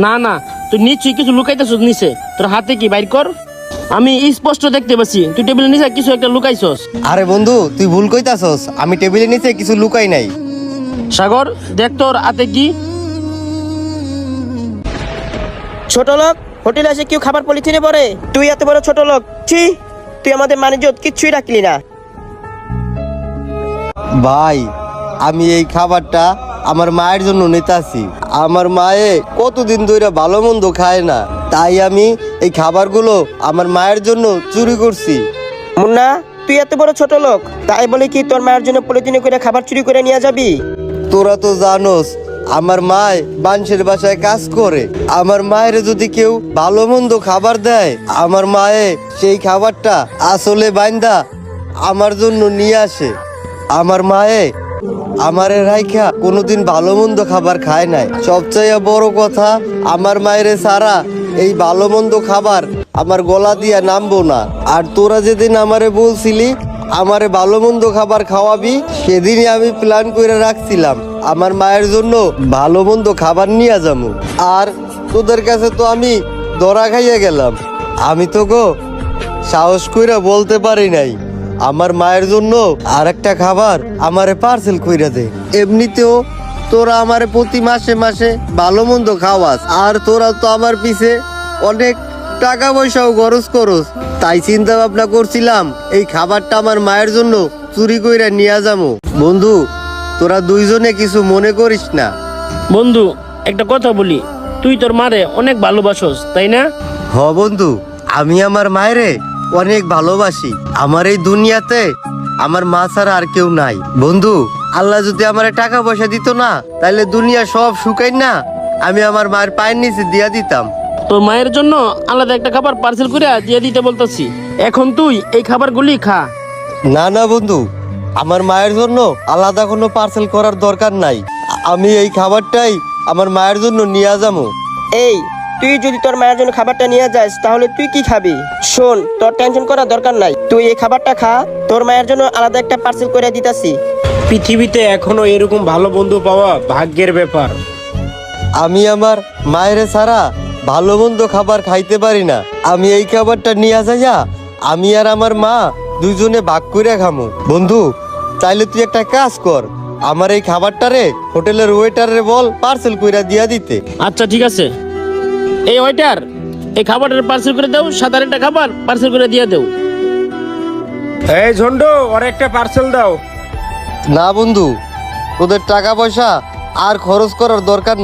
না না, তুই নিশ্চয়ই কিছু লুকাইতেছস নিচে। তোর হাতে কি বাইর কর, আমি স্পষ্ট দেখতে পাচ্ছি তুই টেবিলের নিচে কিছু একটা লুকাইছস। আরে বন্ধু, তুই ভুল কইতাছস, আমি টেবিলের নিচে কিছু লুকাই নাই। সাগর, দেখ তোর হাতে কি। ছোট লোক, হোটেলে এসে কেউ খাবার পলিথিনে পড়ে? তুই এত বড় ছোট লোক, ছি! তুই আমাদের মানিজ্যত কিচ্ছুই রাখলি না। ভাই, আমি এই খাবারটা আমার মায়ের জন্য নিতাছি। আমার মায়ে কতদিন ধরে ভালো মন্দ খায় না, তাই আমি এই খাবারগুলো আমার মায়ের জন্য চুরি করছি। মুন্না, তুই এত বড় ছোট লোক, তাই বলে কি তোর মায়ের জন্য পলিথিনে করে খাবার চুরি করে নিয়ে যাবি? তোরা তো জানোস আমার মায় মানুষের বাসায় কাজ করে। আমার মায়ের যদি কেউ ভালো মন্দ খাবার দেয়, আমার মায়ে সেই খাবারটা আসলে বাইন্দা আমার জন্য নিয়ে আসে। আমার মায়ে আমারে রাইখা কোনোদিন ভালো মন্দ খাবার খায় নাই। সবচেয়ে বড় কথা, আমার মায়ের সারা এই ভালো মন্দ খাবার আমার গলা দিয়া নামবো না। আর তোরা যেদিন আমারে বলছিলি আমারে ভালো মন্দ খাবার খাওয়াবি, সেদিনই আমি প্ল্যান করে রাখছিলাম আমার মায়ের জন্য ভালো মন্দ খাবার নিয়ে যাবো। আর তোদের কাছে তো আমি ধরা খাইয়া গেলাম। আমি তো গো সাহস কইরা বলতে পারি নাই আমার মায়ের জন্য আর একটা খাবার আমারে পার্সেল কইরা দে। এমনিতেও তোরা আমারে প্রতি মাসে মাসে ভালো মন্দ খাওয়াস, আর তোরা তো আমার পিছে অনেক টাকা পয়সাও খরচ করস। তাই চিন্তা ভাবনা করছিলাম এই খাবারটা আমার মায়ের জন্য চুরি কইরা নিয়ে যাবো। বন্ধু, তোরা দুইজনে কিছু মনে করিস না। বন্ধু, একটা কথা বলি, তুই তোর মারে অনেক ভালোবাসস, তাই না? হ বন্ধু, আমি আমার মায়েরে অনেক ভালোবাসি। আমার এই দুনিয়াতে আমার মা ছাড়া আর কেউ নাই। বন্ধু, আল্লাহ যদি আমার টাকা পয়সা দিত না, তাহলে দুনিয়া সব শুকাই না আমি আমার মায়ের পায়ের নিচে দিয়া দিতাম। তোর মায়ের জন্য আলাদা একটা খাবার পার্সেল করে দিয়ে দিতে বলতেছি। এখন তুই এই খাবারগুলি খা। না না বন্ধু, আমার মায়ের জন্য আলাদা কোনো পার্সেল করার দরকার নাই। আমি এই খাবারটাই আমার মায়ের জন্য নিয়ে যাবো। এই, তুই যদি তোর মায়ের জন্য খাবারটা নিয়ে যাস, তাহলে তুই কি খাবি? শোন, তোর টেনশন করার দরকার নাই, তুই এই খাবারটা খা, তোর মায়ের জন্য আলাদা একটা পার্সেল করে দিতাছি। পৃথিবীতে এখনো এরকম ভালো বন্ধু পাওয়া ভাগ্যের ব্যাপার। আমি আমার মায়ের ছাড়া ভালো মন্দ খাবার খাইতে পারি না। আমি এই খাবারটা নিয়ে যাইয়া আমি আর আমার মা দুইজনে ভাগ করে খামু। বন্ধু, তাইলে তুই একটা কাজ কর, আমার এই খাবারটারে হোটেলের ওয়েটারে বল পার্সেল কইরা দিয়া দিতে। আচ্ছা ঠিক আছে, এই ওয়েটার, এই খাবারটা পার্সেল করে দাও, সাধারণ একটা খাবার পার্সেল করে দিয়ে দাও। এই ঝন্ডু, ওর একটা পার্সেল দাও। না বন্ধু, তোদের টাকা পয়সা আর খরচ করার দরকার না।